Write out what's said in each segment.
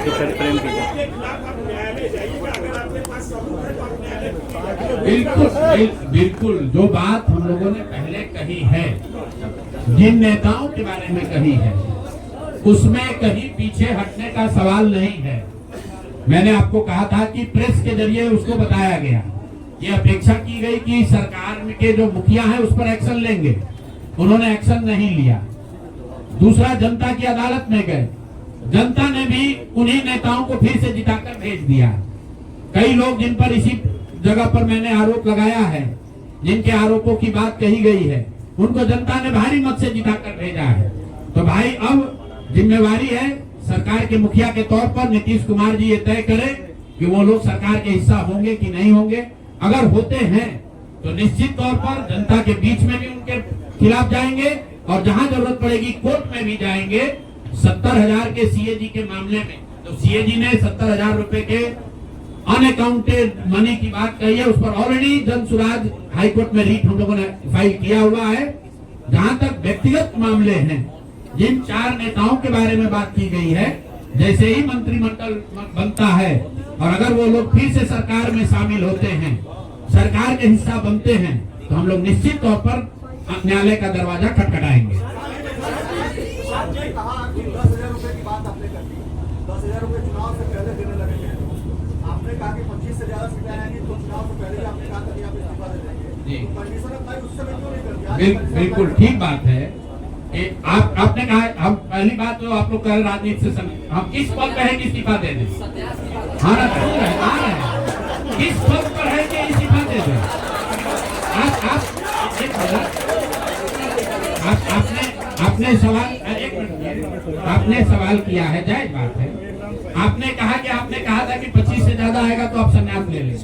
प्रेम कीजिए। बिल्कुल बिल्कुल जो बात हम लोगों ने पहले कही है, जिन नेताओं के बारे में कही है, उसमें कहीं पीछे हटने का सवाल नहीं है। मैंने आपको कहा था कि प्रेस के जरिए उसको बताया गया, ये अपेक्षा की गई कि सरकार के जो मुखिया हैं उस पर एक्शन लेंगे, उन्होंने एक्शन नहीं लिया। दूसरा, जनता की अदालत में गए, जनता ने भी उन्हीं नेताओं को फिर से जिताकर भेज दिया। कई लोग जिन पर इसी जगह पर मैंने आरोप लगाया है, जिनके आरोपों की बात कही गई है, उनको जनता ने भारी मत से जिताकर भेजा है। तो भाई अब जिम्मेवारी है सरकार के मुखिया के तौर पर नीतीश कुमार जी ये तय करें कि वो लोग सरकार के हिस्सा होंगे कि नहीं होंगे। अगर होते हैं तो निश्चित तौर पर जनता के बीच में भी उनके खिलाफ जाएंगे और जहां जरूरत पड़ेगी कोर्ट में भी जाएंगे। 70,000 के सीएजी के मामले में तो सीएजी ने 70,000 रुपए के अनअकाउंटेड मनी की बात कही है, उस पर ऑलरेडी जन सुराज हाईकोर्ट में रीट हम लोगों ने फाइल किया हुआ है। जहां तक व्यक्तिगत मामले हैं, जिन 4 नेताओं के बारे में बात की गई है, जैसे ही मंत्रिमंडल बनता है और अगर वो लोग फिर से सरकार में शामिल होते हैं, सरकार के हिस्सा बनते हैं, तो हम लोग निश्चित तौर पर न्यायालय का दरवाजा खटखटाएंगे। आपने कहा कि 10,000 रुपए की बात आपने कर दी, 10,000 रुपए चुनाव से पहले देने लगे थे। आपने कहा कि 25 से ज्यादा सीटें आएंगी तो चुनाव से पहले ही आपने कहा था कि आप इस्तीफा दे देंगे। कंडीशन अप्लाई उस समय क्यों नहीं कर दिया? बिल्कुल ठीक बात है। आपने कहा, हम पहली बात तो आप लोग कह राजनीति से हम किस पद पर है कि इस्तीफा दे दें? हाँ किस पद पर है कि इस्तीफा दे दें? आपने सवाल किया है, जायज बात है। आपने कहा था कि 25 से ज्यादा आएगा तो आप संन्यास ले लें।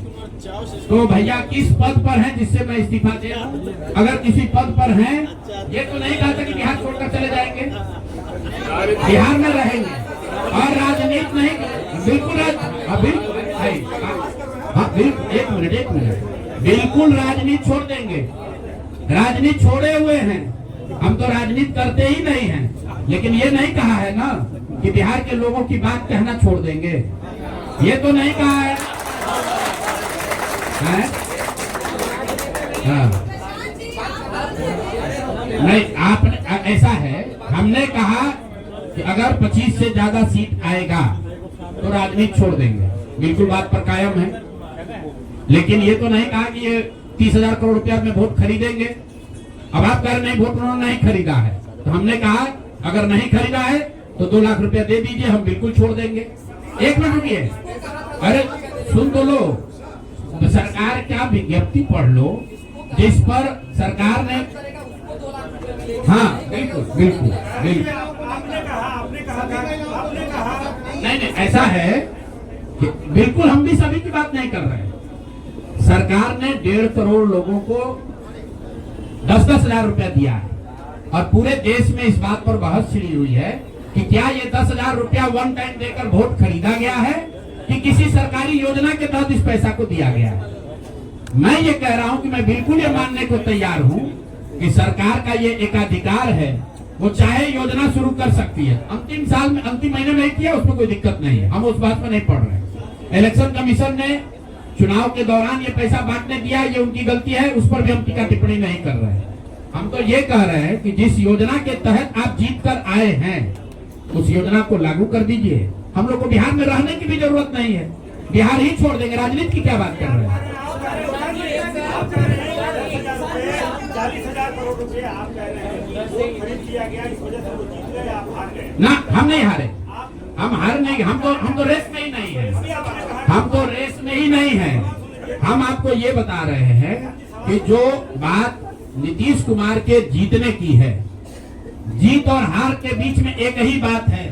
तो भैया किस पद पर हैं जिससे मैं इस्तीफा दे? अगर किसी पद पर हैं, ये तो नहीं कहा था कि बिहार छोड़कर चले जाएंगे, बिहार में रहेंगे और राजनीति नहीं, बिल्कुल एक मिनट, बिल्कुल राजनीति छोड़ देंगे। राजनीति छोड़े हुए हैं, हम तो राजनीति करते ही नहीं हैं, लेकिन ये नहीं कहा है ना कि बिहार के लोगों की बात कहना छोड़ देंगे, ये तो नहीं कहा है। हाँ। नहीं, आपने ऐसा है, हमने कहा कि अगर 25 से ज्यादा सीट आएगा तो राजनीति छोड़ देंगे, बिल्कुल बात पर कायम है। लेकिन ये तो नहीं कहा कि ये 30,000 करोड़ रुपया में वोट खरीदेंगे। अब आप कह रहे नहीं, वोट उन्होंने नहीं खरीदा है, तो हमने कहा अगर नहीं खरीदा है तो 2 लाख रुपया दे दीजिए, हम बिल्कुल छोड़ देंगे। एक मिनट रुकिए, अरे सुन तो लो, तो सरकार क्या विज्ञप्ति पढ़ लो जिस पर सरकार ने, हाँ बिल्कुल नहीं ऐसा है कि बिल्कुल हम भी सभी की बात नहीं कर रहे हैं। सरकार ने 1.5 करोड़ लोगों को 10-10 हजार रुपया दिया है और पूरे देश में इस बात पर बहस छिड़ी हुई है कि क्या ये 10,000 रुपया वन टाइम देकर वोट खरीदा गया है कि किसी सरकारी योजना के तहत इस पैसा को दिया गया है। मैं ये कह रहा हूं कि मैं बिल्कुल ये मानने को तैयार हूं कि सरकार का ये एकाधिकार है, वो चाहे योजना शुरू कर सकती है। अंतिम महीने में किया, उसमें कोई दिक्कत नहीं है, हम उस बात में नहीं पड़ रहे। इलेक्शन कमीशन ने चुनाव के दौरान ये पैसा बांटने दिया, ये उनकी गलती है, उस पर भी हम टीका टिप्पणी नहीं कर रहे हैं। हम तो ये कह रहे हैं कि जिस योजना के तहत आप जीत कर आए हैं उस योजना को लागू कर दीजिए। हम लोग को बिहार में रहने की भी जरूरत नहीं है, बिहार ही छोड़ देंगे, राजनीति की क्या बात कर रहे हैं? 40,000 करोड़ रुपए आप कह रहे हैं खरीद किया गया, इस वजह से वो जीत गए, आप हार गए। ना, हम नहीं हारे, हम हार नहीं, हम तो रेस में ही नहीं है, हम तो रेस में ही नहीं है। हम आपको ये बता रहे हैं कि जो बात नीतीश कुमार के जीतने की है, जीत और हार के बीच में एक ही बात है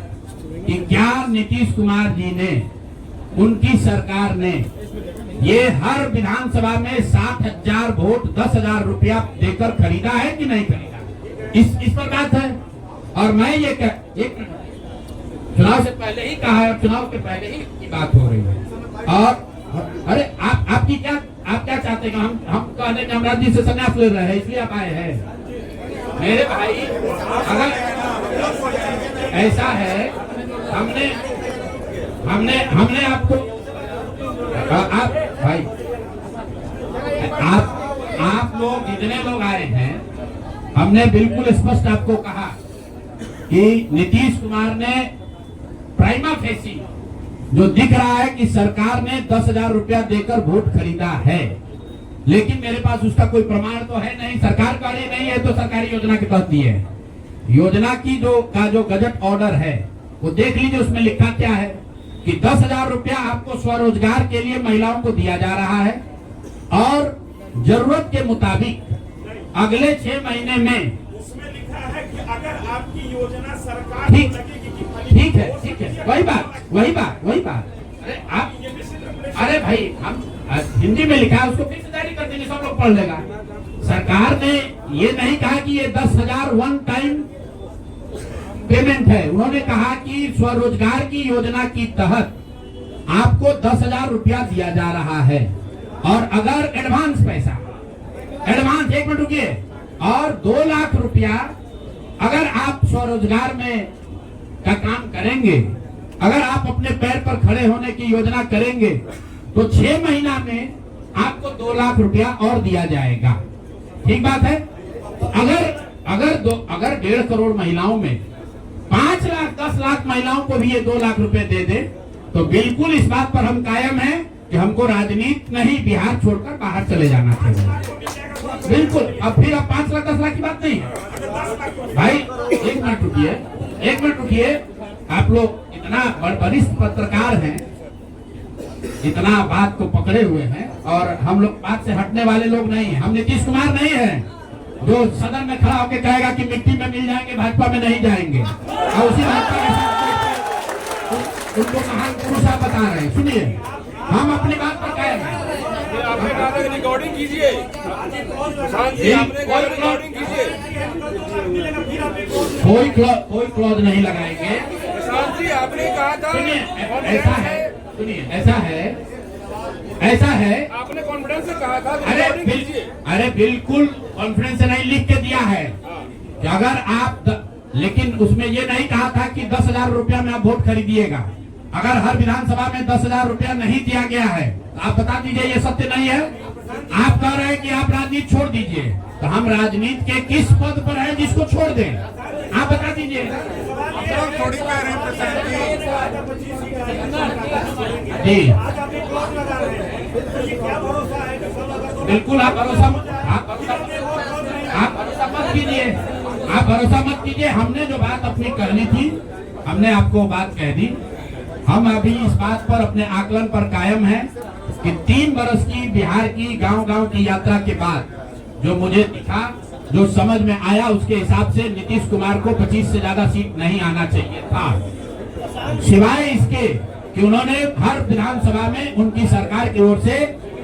कि क्या नीतीश कुमार जी ने, उनकी सरकार ने ये हर विधानसभा में 60,000 वोट 10,000 रुपया देकर खरीदा है कि नहीं खरीदा, इस पर बात है। और मैं ये चुनाव से पहले ही कहा है, चुनाव के पहले ही की बात हो रही है। और अरे आप क्या चाहते हैं? हम कहने के हम राजनीति से संन्यास ले रहे हैं, इसलिए आप आए हैं। मेरे भाई, अगर ऐसा है, हमने आपको आप भाई आप लोग जितने लोग आए हैं, हमने बिल्कुल स्पष्ट आपको कहा कि नीतीश कुमार ने प्राइमा फेसी जो दिख रहा है कि सरकार ने 10,000 रुपया देकर वोट खरीदा है, लेकिन मेरे पास उसका कोई प्रमाण तो है नहीं। सरकार का ये नहीं है तो सरकारी योजना के तहत दिए है। योजना की जो गजट ऑर्डर है वो देख लीजिए, उसमें लिखा क्या है कि 10,000 रुपया आपको स्वरोजगार के लिए महिलाओं को दिया जा रहा है और जरूरत के मुताबिक अगले 6 महीने में उसमें लिखा है कि अगर आपकी योजना सरकार ठीक को लगेगी कि ठीक है, वही बात। अरे भाई, हम हिंदी में लिखा है, उसको फिर से जारी कर देंगे, सब लोग पढ़ लेगा। सरकार ने ये नहीं कहा कि ये 10,000 वन टाइम पेमेंट है। उन्होंने कहा कि स्वरोजगार की योजना के तहत आपको 10,000 रुपया दिया जा रहा है और अगर एडवांस पैसा, एडवांस 1 मिनट रुकिए, और 2 लाख रुपया अगर आप स्वरोजगार में का काम करेंगे, अगर आप अपने पैर पर खड़े होने की योजना करेंगे तो 6 महीना में आपको 2 लाख रुपया और दिया जाएगा। ठीक बात है। अगर 1.5 करोड़ महिलाओं में 5 लाख 10 लाख महिलाओं को भी ये 2 लाख रुपए दे दे तो बिल्कुल इस बात पर हम कायम हैं कि हमको राजनीति नहीं, बिहार छोड़कर बाहर चले जाना चाहिए। बिल्कुल। अब 5 लाख 10 लाख की बात नहीं है भाई। 1 मिनट रुकिए। आप लोग इतना वरिष्ठ पत्रकार हैं, इतना बात को पकड़े हुए हैं, और हम लोग बात से हटने वाले लोग नहीं हैं। हम नीतीश कुमार नहीं है जो सदन में खड़ा होकर कहेगा कि मिट्टी में मिल जाएंगे, भाजपा में नहीं जाएंगे, और उसी भाजपा के साथ उनको महान पुरुष आप बता रहे हैं। सुनिए, हम अपनी बात पर कायम हैं। रिकॉर्डिंग कीजिए, कोई क्लॉज नहीं लगाएंगे। आपने कहा था, ऐसा है आपने कॉन्फिडेंस से कहा था। अरे बिल्कुल कॉन्फिडेंस से नहीं, लिख के दिया है कि अगर आप, लेकिन उसमें ये नहीं कहा था कि 10,000 रुपया में आप वोट खरीदिएगा। अगर हर विधानसभा में 10,000 रुपया नहीं दिया गया है तो आप बता दीजिए ये सत्य नहीं है। आप कह रहे हैं कि आप राजनीति छोड़ दीजिए, तो हम राजनीति के किस पद पर है जिसको छोड़ दें? आप बता दीजिए। जी बिल्कुल, आप भरोसा मत कीजिए। हमने जो बात अपनी करनी थी, हमने आपको बात कह दी। हम अभी इस बात पर अपने आकलन पर कायम हैं कि 3 वर्ष की बिहार की गांव-गांव की यात्रा के बाद जो मुझे दिखा, जो समझ में आया, उसके हिसाब से नीतीश कुमार को 25 से ज्यादा सीट नहीं आना चाहिए था, सिवाय इसके कि उन्होंने हर विधानसभा में उनकी सरकार की ओर से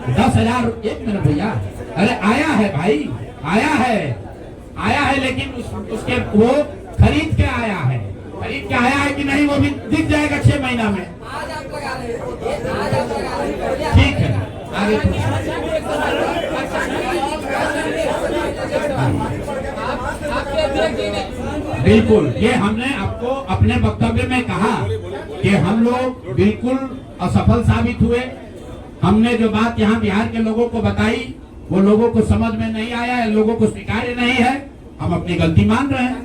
10,000। 1 मिनट भैया, अरे आया है भाई, आया है, लेकिन उसके वो खरीद के आया है कि नहीं, वो भी दिख जाएगा 6 महीना में। ठीक है, आगे बिल्कुल, ये हमने आपको अपने वक्तव्य में कहा कि हम लोग बिल्कुल असफल साबित हुए। हमने जो बात यहाँ बिहार के लोगों को बताई वो लोगों को समझ में नहीं आया है, लोगों को स्वीकार्य नहीं है। हम अपनी गलती मान रहे हैं,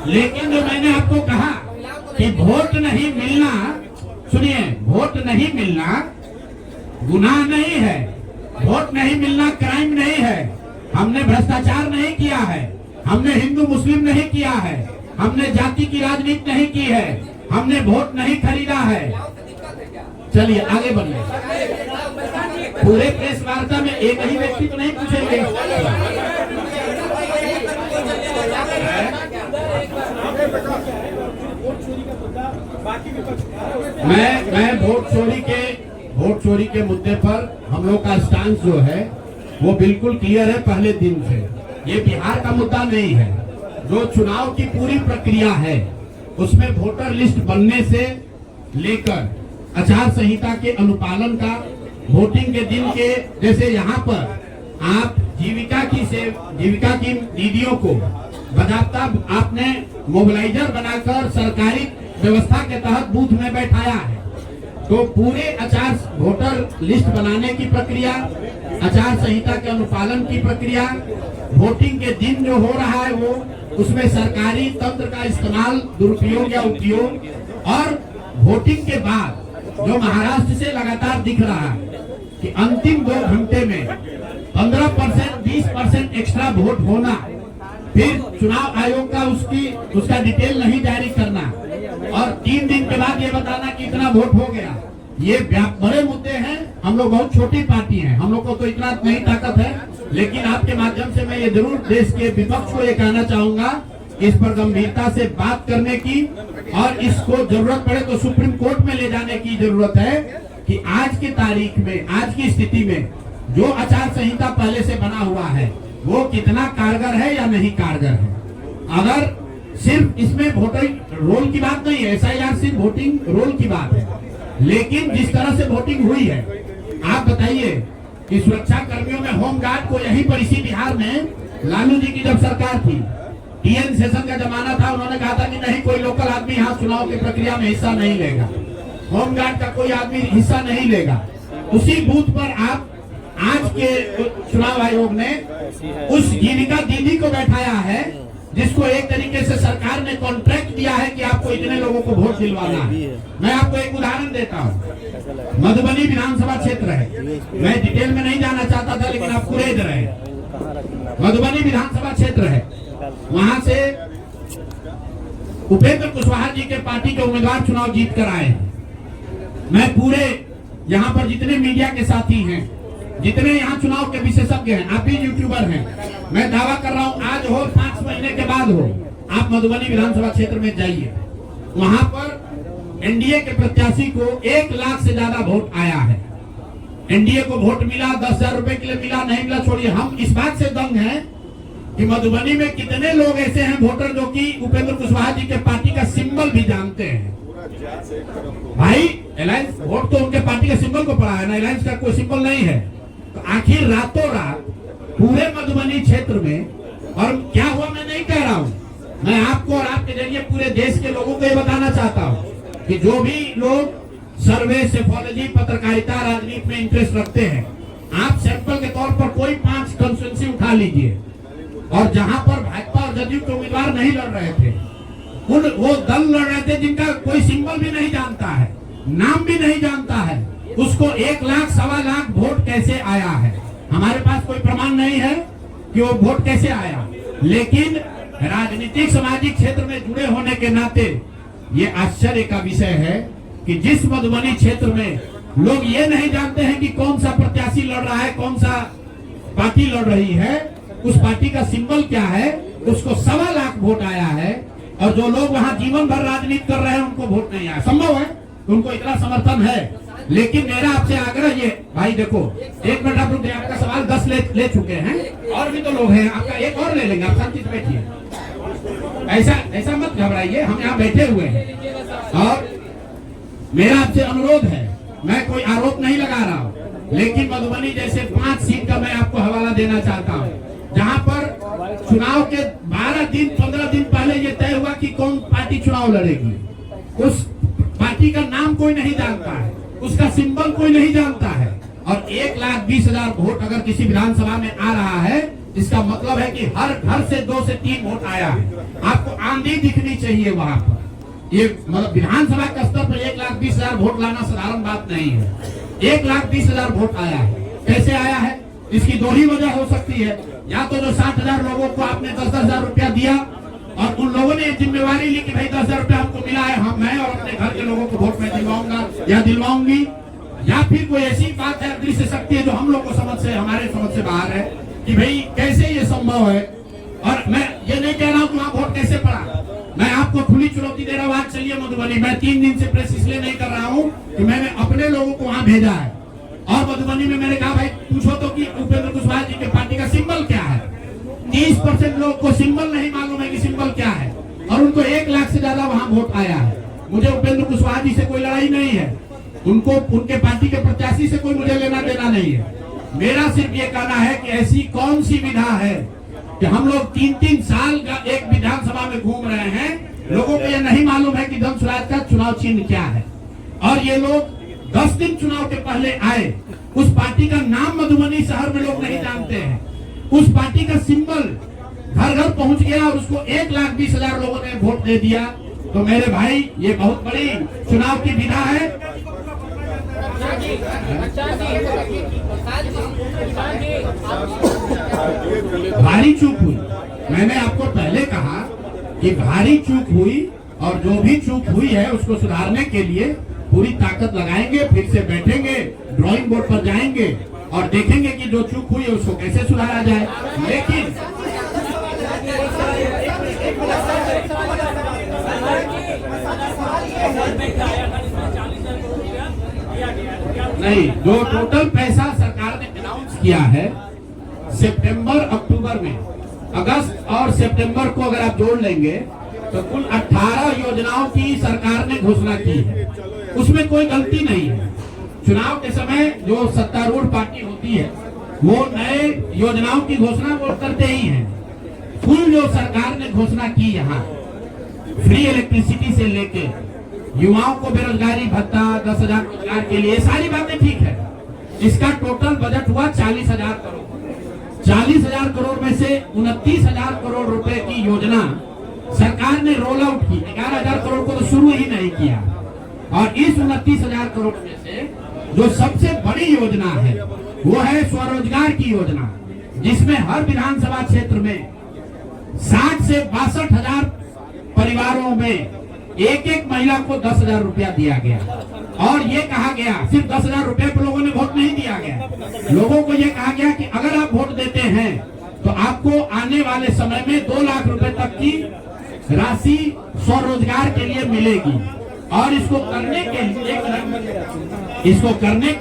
लेकिन जो मैंने आपको कहा कि वोट नहीं मिलना, सुनिए, वोट नहीं मिलना गुनाह नहीं है, वोट नहीं मिलना क्राइम नहीं है। हमने भ्रष्टाचार नहीं किया है, हमने हिंदू मुस्लिम नहीं किया है, हमने जाति की राजनीति नहीं की है, हमने वोट नहीं खरीदा है। चलिए आगे बढ़िए। पूरे प्रेस वार्ता में एक ही व्यक्ति तो नहीं पूछेंगे। मैं वोट चोरी के मुद्दे पर हम लोग का स्टांस जो है वो बिल्कुल क्लियर है पहले दिन से। ये बिहार का मुद्दा नहीं है। जो चुनाव की पूरी प्रक्रिया है उसमें वोटर लिस्ट बनने से लेकर आचार संहिता के अनुपालन का, वोटिंग के दिन के, जैसे यहाँ पर आप जीविका की दीदियों को बाकायदा आपने मोबिलाइजर बनाकर सरकारी व्यवस्था के तहत बूथ में बैठाया है। तो पूरे आचार वोटर लिस्ट बनाने की प्रक्रिया, आचार संहिता के अनुपालन की प्रक्रिया, वोटिंग के दिन जो हो रहा है वो, उसमें सरकारी तंत्र का इस्तेमाल, दुरुपयोग या उपयोग, और वोटिंग के बाद जो महाराष्ट्र से लगातार दिख रहा है कि अंतिम 2 घंटे में 15%, 20% एक्स्ट्रा वोट होना, फिर चुनाव आयोग का उसका डिटेल नहीं जारी करना, और 3 दिन के बाद ये बताना कि इतना वोट हो गया। ये बड़े मुद्दे हैं। हम लोग बहुत छोटी पार्टी हैं, हम लोग को तो इतना नहीं ताकत है, लेकिन आपके माध्यम से मैं ये जरूर देश के विपक्ष को ये कहना चाहूंगा, इस पर गंभीरता से बात करने की, और इसको जरूरत पड़े तो सुप्रीम कोर्ट में ले जाने की जरूरत है कि आज की तारीख में, आज की स्थिति में जो आचार संहिता पहले से बना हुआ है वो कितना कारगर है या नहीं कारगर है। अगर सिर्फ इसमें वोटिंग रोल की बात नहीं है, SIR सिर्फ वोटिंग रोल की बात है, लेकिन जिस तरह से वोटिंग हुई है, आप बताइए कि सुरक्षा कर्मियों में होमगार्ड को यहीं पर इसी बिहार में लालू जी की जब सरकार थी, TN सेशन का जमाना था, उन्होंने कहा था कि नहीं, कोई लोकल आदमी यहाँ चुनाव की प्रक्रिया में हिस्सा नहीं लेगा, होमगार्ड का कोई आदमी हिस्सा नहीं लेगा। उसी बूथ पर आप आज के चुनाव आयोग ने उस जीविका दीदी को बैठाया है, जिसको एक तरीके से सरकार ने कॉन्ट्रैक्ट दिया है कि आपको इतने लोगों को वोट दिलवाना है। मैं आपको एक उदाहरण देता हूँ। मधुबनी विधानसभा क्षेत्र है, मैं डिटेल में नहीं जाना चाहता था, लेकिन आप कुरेद रहे। मधुबनी विधानसभा क्षेत्र है, वहां से उपेंद्र कुशवाहा जी के पार्टी के उम्मीदवार चुनाव जीत कर आए हैं। मैं पूरे यहाँ पर जितने मीडिया के साथी हैं, जितने यहाँ चुनाव के विशेषज्ञ हैं, आप भी यूट्यूबर हैं, मैं दावा कर रहा हूँ आज हो 5 महीने के बाद हो, आप मधुबनी विधानसभा क्षेत्र में जाइए, वहां पर एनडीए के प्रत्याशी को 1 लाख से ज्यादा वोट आया है। एनडीए को वोट मिला, 10,000 रुपए के लिए मिला, नहीं मिला छोड़िए, हम इस बात से दंग हैं कि मधुबनी में कितने लोग ऐसे हैं वोटर जो कि उपेंद्र कुशवाहा जी के पार्टी का सिंबल भी जानते हैं। भाई अलायंस वोट तो उनके पार्टी के सिंबल को पड़ा है ना, अलायंस का कोई सिंबल नहीं है। तो आखिर रातों रात पूरे मधुबनी क्षेत्र में, और क्या हुआ मैं नहीं कह रहा हूँ, मैं आपको और आपके जरिए पूरे देश के लोगों को ये बताना चाहता हूँ कि जो भी लोग सर्वे, सेफोलॉजी, पत्रकारिता, राजनीति में इंटरेस्ट रखते हैं, आप सैंपल के तौर पर कोई 5 कंस्टिट्यूएंसी उठा लीजिए, और जहां पर भाजपा और जदयू के उम्मीदवार नहीं लड़ रहे थे, वो दल लड़ रहे थे जिनका कोई सिंबल भी नहीं जानता है, नाम भी नहीं जानता है, उसको 1 लाख, 1.25 लाख वोट कैसे आया है। हमारे पास कोई प्रमाण नहीं है कि वो वोट कैसे आया, लेकिन राजनीतिक सामाजिक क्षेत्र में जुड़े होने के नाते ये आश्चर्य का विषय है कि जिस मधुबनी क्षेत्र में लोग ये नहीं जानते हैं कि कौन सा प्रत्याशी लड़ रहा है, कौन सा पार्टी लड़ रही है, उस पार्टी का सिंबल क्या है, उसको 1.25 लाख वोट आया है, और जो लोग वहां जीवन भर राजनीति कर रहे हैं उनको वोट नहीं आया। संभव है उनको इतना समर्थन है, लेकिन मेरा आपसे आग्रह ये, भाई देखो 1 मिनट आप रुक जाइए, आपका सवाल 10 ले चुके हैं, और भी तो लोग हैं, आपका एक और ले लेंगे, आप शांति से बैठिए, ऐसा मत घबराइए, हम यहाँ बैठे हुए हैं। और मेरा आपसे अनुरोध है, मैं कोई आरोप नहीं लगा रहा हूँ, लेकिन मधुबनी जैसे 5 सीट का मैं आपको हवाला देना चाहता हूँ, जहाँ पर चुनाव के 12 दिन 15 दिन पहले ये तय हुआ कि कौन पार्टी चुनाव लड़ेगी, उस पार्टी का नाम कोई नहीं जानता है, उसका सिंबल कोई नहीं जानता है, और 1,20,000 वोट अगर किसी विधानसभा में आ रहा है, इसका मतलब है कि हर घर से 2 से 3 वोट आया है। आपको आंधी दिखनी चाहिए वहां पर। ये मतलब विधानसभा के स्तर पर 1,20,000 वोट लाना साधारण बात नहीं है। 1,20,000 वोट आया है, कैसे आया है, इसकी 2 ही वजह हो सकती है, या तो जो 60,000 लोगों को आपने 10,000 रुपया दिया और उन लोगों ने जिम्मेवारी ली कि भाई 10,000 रुपया हमको मिला है, मैं और अपने घर के लोगों को वोट में दिलवाऊंगा या दिलवाऊंगी, या फिर कोई ऐसी बात है, दृश्य शक्ति है जो हम लोग को हमारे समझ से बाहर है कि भाई कैसे ये संभव है। और मैं ये नहीं कह रहा हूँ कि वहाँ वोट कैसे पड़ा, मैं आपको खुली चुनौती दे रहा हूँ, आज चलिए मधुबनी। मैं 3 दिन से प्रेस इसलिए नहीं कर रहा हूँ कि मैंने अपने लोगों को वहाँ भेजा है, और मधुबनी में मैंने कहा भाई पूछो तो कि उपेंद्र कुशवाहा जी के पार्टी का सिंबल क्या है। 30% लोग को सिंबल नहीं मालूम है कि सिंबल क्या है, और उनको 1 लाख से ज्यादा वहाँ वोट आया है। मुझे उपेंद्र कुशवाहा जी से कोई लड़ाई नहीं है, उनको उनके पार्टी के प्रत्याशी से कोई मुझे लेना देना नहीं है। मेरा सिर्फ ये कहना है कि ऐसी कौन सी विधा है कि हम लोग 3-3 साल का एक विधानसभा में घूम रहे हैं, लोगों को ये नहीं मालूम है कि जन स्वराज का चुनाव चिन्ह क्या है। और ये लोग 10 दिन चुनाव के पहले आए, उस पार्टी का नाम मधुबनी शहर में लोग नहीं जानते हैं, उस पार्टी का सिंबल घर घर पहुंच गया और उसको 1,20,000 लोगों ने वोट दे दिया। तो मेरे भाई, ये बहुत बड़ी चुनाव की विधा है। भारी चूक हुई, मैंने आपको पहले कहा कि भारी चूक हुई, और जो भी चूक हुई है उसको सुधारने के लिए पूरी ताकत लगाएंगे, फिर से बैठेंगे, ड्राइंग बोर्ड पर जाएंगे और देखेंगे कि जो चूक हुई है उसको कैसे सुधारा जाए। लेकिन नहीं, जो टोटल पैसा सरकार ने अनाउंस किया है सितंबर अक्टूबर में, अगस्त और सितंबर को अगर आप जोड़ लेंगे तो कुल 18 योजनाओं की सरकार ने घोषणा की है। उसमें कोई गलती नहीं है। चुनाव के समय जो सत्तारूढ़ पार्टी होती है वो नए योजनाओं की घोषणा वो करते ही हैं। कुल जो सरकार ने घोषणा की, यहाँ फ्री इलेक्ट्रिसिटी से लेके युवाओं को बेरोजगारी भत्ता, 10,000 रोजगार के लिए, सारी बातें ठीक है। इसका टोटल बजट हुआ 40,000 करोड़। 40,000 करोड़ में से 29,000 करोड़ रुपए की योजना सरकार ने रोल आउट की। 11,000 करोड़ को तो शुरू ही नहीं किया। और इस 29,000 करोड़ में से जो सबसे बड़ी योजना है वो है स्वरोजगार की योजना, जिसमें हर विधानसभा क्षेत्र में 60 से 62,000 परिवारों में एक एक महिला को 10,000 रुपया दिया गया। और ये कहा गया, सिर्फ 10,000 रुपए पर लोगों ने वोट नहीं दिया गया, लोगों को ये कहा गया कि अगर आप वोट देते हैं तो आपको आने वाले समय में 2 लाख रुपए तक की राशि स्वरोजगार के लिए मिलेगी। और इसको करने के लिए इसको करने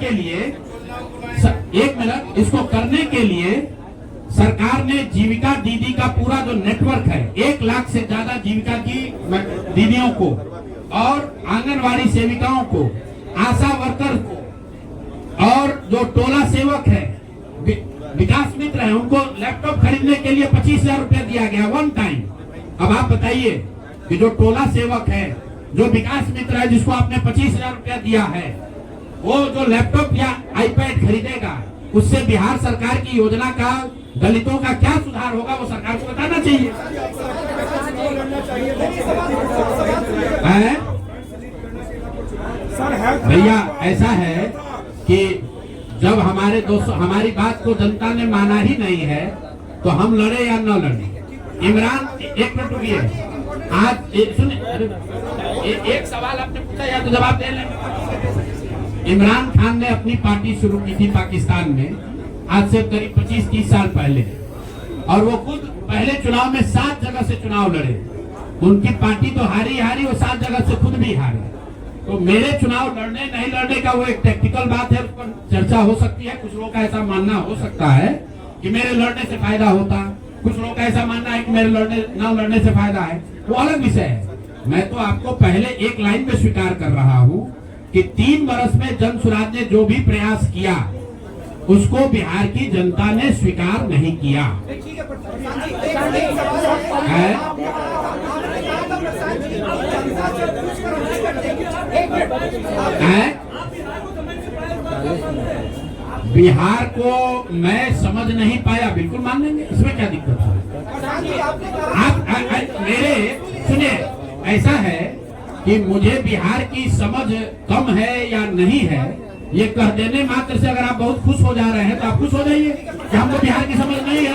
के लिए सरकार ने जीविका दीदी का पूरा जो नेटवर्क है, 1 लाख से ज्यादा जीविका की दीदियों को और आंगनवाड़ी सेविकाओं को, आशा वर्कर को और जो टोला सेवक है, विकास मित्र है, उनको लैपटॉप खरीदने के लिए 25,000 रुपया दिया गया वन टाइम। अब आप बताइए कि जो टोला सेवक है, जो विकास मित्र है, जिसको आपने 25,000 रुपया दिया है, वो जो लैपटॉप या आईपैड खरीदेगा, उससे बिहार सरकार की योजना का दलितों का क्या सुधार होगा, वो सरकार को बताना चाहिए। भैया ऐसा है कि जब हमारे दोस्तों हमारी बात को जनता ने माना ही नहीं है तो हम लड़े या न लड़े। इमरान, एक मिनट रुकिए, आज सुनिए, एक सवाल आपने पूछा या तो जवाब दे लें। इमरान खान ने अपनी पार्टी शुरू की थी पाकिस्तान में, आज से करीब 25-30 साल पहले, और वो खुद पहले चुनाव में 7 जगह से चुनाव लड़े। उनकी पार्टी तो हारी, वो 7 जगह से खुद भी हारे। तो मेरे चुनाव लड़ने नहीं लड़ने का वो एक टेक्निकल बात है, उस पर चर्चा हो सकती है। कुछ लोगों का ऐसा मानना हो सकता है कि मेरे लड़ने से फायदा होता, कुछ लोगों का ऐसा मानना है कि मेरे न लड़ने से फायदा है, वो अलग विषय है। मैं तो आपको पहले एक लाइन में स्वीकार कर रहा हूँ कि 3 वर्ष में जन स्वराज ने जो भी प्रयास किया उसको बिहार की जनता ने स्वीकार नहीं किया है। बिहार को मैं समझ नहीं पाया, बिल्कुल मान लेंगे, इसमें क्या दिक्कत है। आप मेरे सुनिए, ऐसा है कि मुझे बिहार की समझ कम है या नहीं है, ये कह देने मात्र से अगर आप बहुत खुश हो जा रहे हैं तो आप खुश हो जाइए कि हमको बिहार की समझ नहीं है।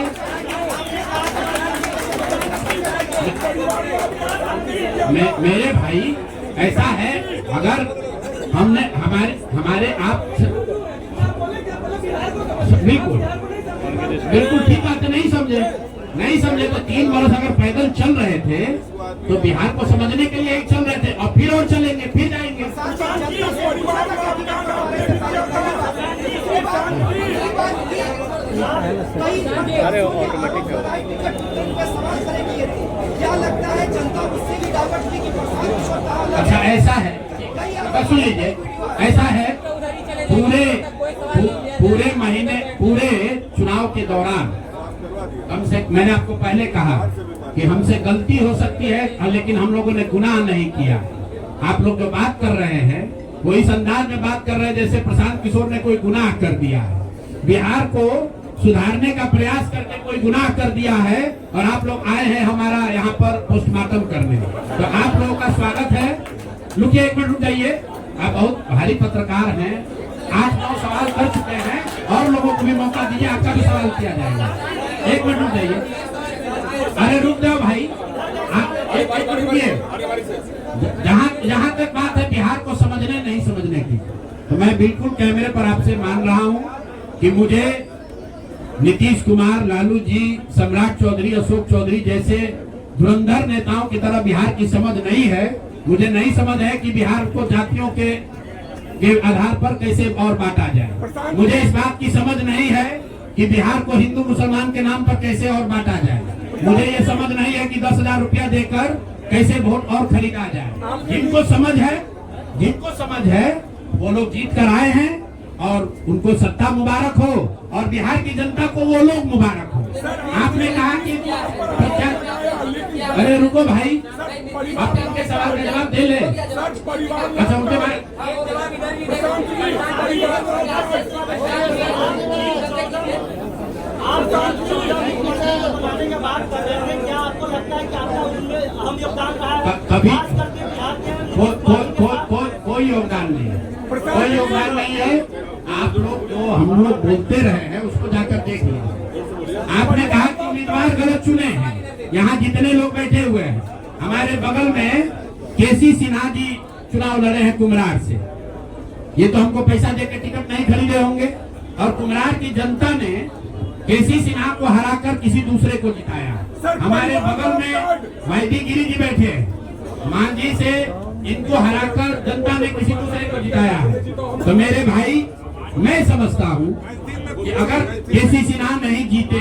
मेरे भाई ऐसा है, अगर हमने हमारे आप बिल्कुल ठीक बात है, नहीं समझे तो 3 वर्ष अगर पैदल चल रहे थे तो बिहार को समझने के लिए एक चल रहे थे, और फिर और चलेंगे, फिर जाएंगे। अरे ऑटोमेटिक क्या लगता है जनता गुस्से की दावत की अच्छा ऐसा है, सुन लीजिए, ऐसा है पूरे महीने, पूरे चुनाव के दौरान कम से, मैंने आपको पहले कहा कि हमसे गलती हो सकती है, लेकिन हम लोगों ने गुनाह नहीं किया। आप लोग जो बात कर रहे हैं वो इस अंदाज में बात कर रहे हैं जैसे प्रशांत किशोर ने कोई गुनाह कर दिया है, बिहार को सुधारने का प्रयास करके कोई गुनाह कर दिया है, और आप लोग आए हैं हमारा यहाँ पर पोस्टमार्टम करने। तो आप लोगों का स्वागत है। रुकिए, एक मिनट रुक जाइए। आप बहुत भारी पत्रकार हैं, 8-9 सवाल कर चुके हैं, और लोगों को भी मौका दीजिए, आपका भी सवाल किया जाएगा। एक मिनट रुक जाइए। अरे रुक जाओ भाई, आप एक मिनट रुकिए। जहाँ तक बात है बिहार को समझने नहीं समझने की, तो मैं बिल्कुल कैमरे पर आपसे मान रहा हूँ कि मुझे नीतीश कुमार, लालू जी, सम्राट चौधरी, अशोक चौधरी जैसे धुरंधर नेताओं की तरह बिहार की समझ नहीं है। मुझे नहीं समझ है कि बिहार को जातियों के आधार पर कैसे और बांटा जाए। मुझे इस बात की समझ नहीं है कि बिहार को हिंदू मुसलमान के नाम पर कैसे और बांटा जाए। मुझे ये समझ नहीं है कि 10,000 रुपया देकर कैसे वोट और खरीदा जाए। जिनको समझ है वो लोग जीत कर आए हैं, और उनको सत्ता मुबारक हो, और बिहार की जनता को वो लोग मुबारक हो। आपने कहा कि अरे रुको भाई, आप इनके सवाल का जवाब दे ले। अच्छा, उनके बारे कभी कोई योगदान नहीं है, कोई योगदान नहीं है। आप लोग जो हम लोग बोलते रहे हैं उसको जाकर देख लीजिए। आपने कहा कि उम्मीदवार गलत चुने हैं। यहाँ जितने लोग बैठे हुए हैं, हमारे बगल में केसी सिन्हा जी चुनाव लड़े हैं कुम्हरार से। ये तो हमको पैसा देकर टिकट नहीं खरीदे होंगे, और कुम्हरार की जनता ने केसी सिन्हा को हराकर किसी दूसरे को जिताया। हमारे बगल में वैदी गिरी जी बैठे हैं, मांझी से इनको हराकर जनता ने किसी दूसरे को जिताया है। तो मेरे भाई, मैं समझता हूँ कि अगर केसी सिन्हा नहीं जीते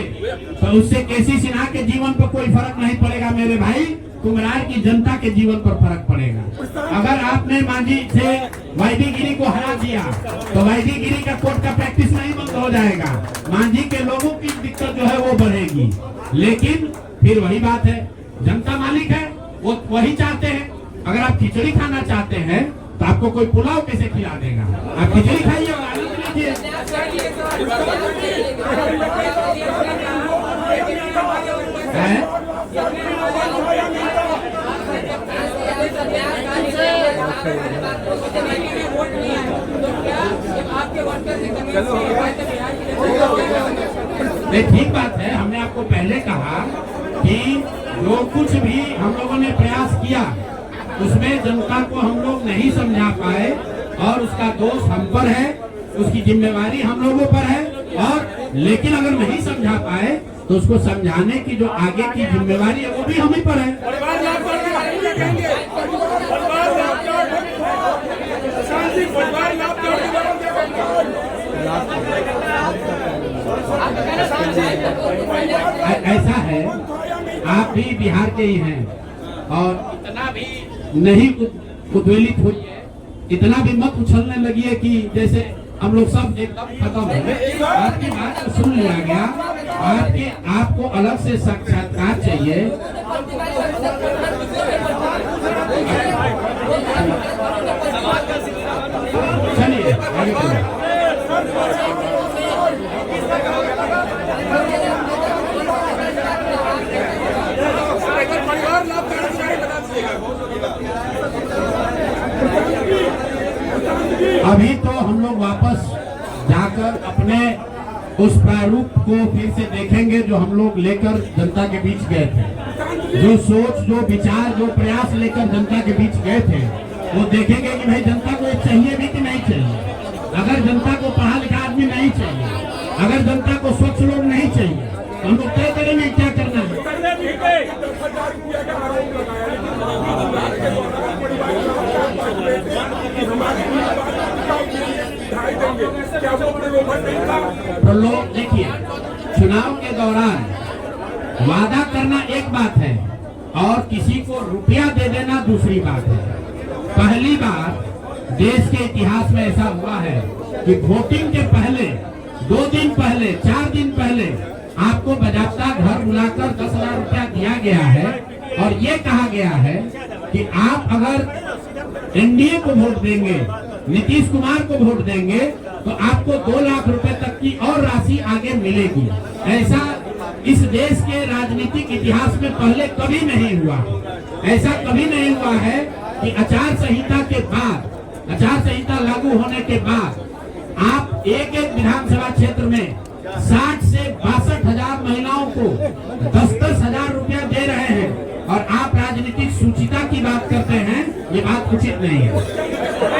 तो उससे केसी सिन्हा के जीवन पर कोई फर्क नहीं पड़ेगा मेरे भाई, कुम्हरार की जनता के जीवन पर फर्क पड़ेगा। अगर आपने मांझी से वैदी गिरी को हरा दिया तो वैदी गिरी का कोर्ट का प्रैक्टिस नहीं बंद हो जाएगा, मांझी के लोगों की दिक्कत जो है वो बढ़ेगी। लेकिन फिर वही बात है, जनता मालिक है, वो वही चाहते हैं। अगर आप खिचड़ी खाना चाहते हैं तो आपको कोई पुलाव कैसे खिला देगा? आप खिचड़ी खाइए और आनंद लीजिए। ठीक बात है, हमने आपको पहले कहा कि जो कुछ भी हम लोगों ने प्रयास किया उसमें जनता को हम लोग नहीं समझा पाए, और उसका दोष हम पर है, उसकी जिम्मेवारी हम लोगों पर है। और लेकिन अगर नहीं समझा पाए तो उसको समझाने की जो आगे की जिम्मेवारी है वो भी हम ही पर है। ऐसा है, आप भी बिहार के ही हैं, और इतना भी नहीं उद्वेलित हुई, इतना भी मत उछलने लगी है कि जैसे हम लोग सब एकदम खत्म हो गए। आपकी बात को सुन लिया गया, आपको अलग से साक्षात्कार चाहिए। चलिए आगे बढ़िए। अभी तो हम लोग वापस जाकर अपने उस प्रारूप को फिर से देखेंगे जो हम लोग लेकर जनता के बीच गए थे। जो सोच, जो विचार, जो प्रयास लेकर जनता के बीच गए थे, वो देखेंगे कि भाई जनता को ये चाहिए भी कि नहीं चाहिए। अगर जनता को पढ़ा लिखा आदमी नहीं चाहिए, अगर जनता को स्वच्छ लोग नहीं चाहिए, तो हम लोग तय करेंगे क्या करना है। तो लोग देखिए, चुनाव के दौरान वादा करना एक बात है और किसी को रुपया दे देना दूसरी बात है। पहली बार देश के इतिहास में ऐसा हुआ है कि वोटिंग के पहले 2 दिन पहले, 4 दिन पहले आपको बजाबता घर बुलाकर 10,000 रुपया दिया गया है और ये कहा गया है कि आप अगर एनडीए को वोट देंगे, नीतीश कुमार को वोट देंगे, तो आपको 2 लाख रुपए तक की और राशि आगे मिलेगी। ऐसा इस देश के राजनीतिक इतिहास में पहले कभी नहीं हुआ। ऐसा कभी नहीं हुआ है कि आचार संहिता के बाद, आचार संहिता लागू होने के बाद आप एक एक विधानसभा क्षेत्र में 60 से 62,000 महिलाओं को 10-10 हजार रुपया दे रहे हैं और आप राजनीतिक सूचिता की बात करते हैं। ये बात उचित नहीं है।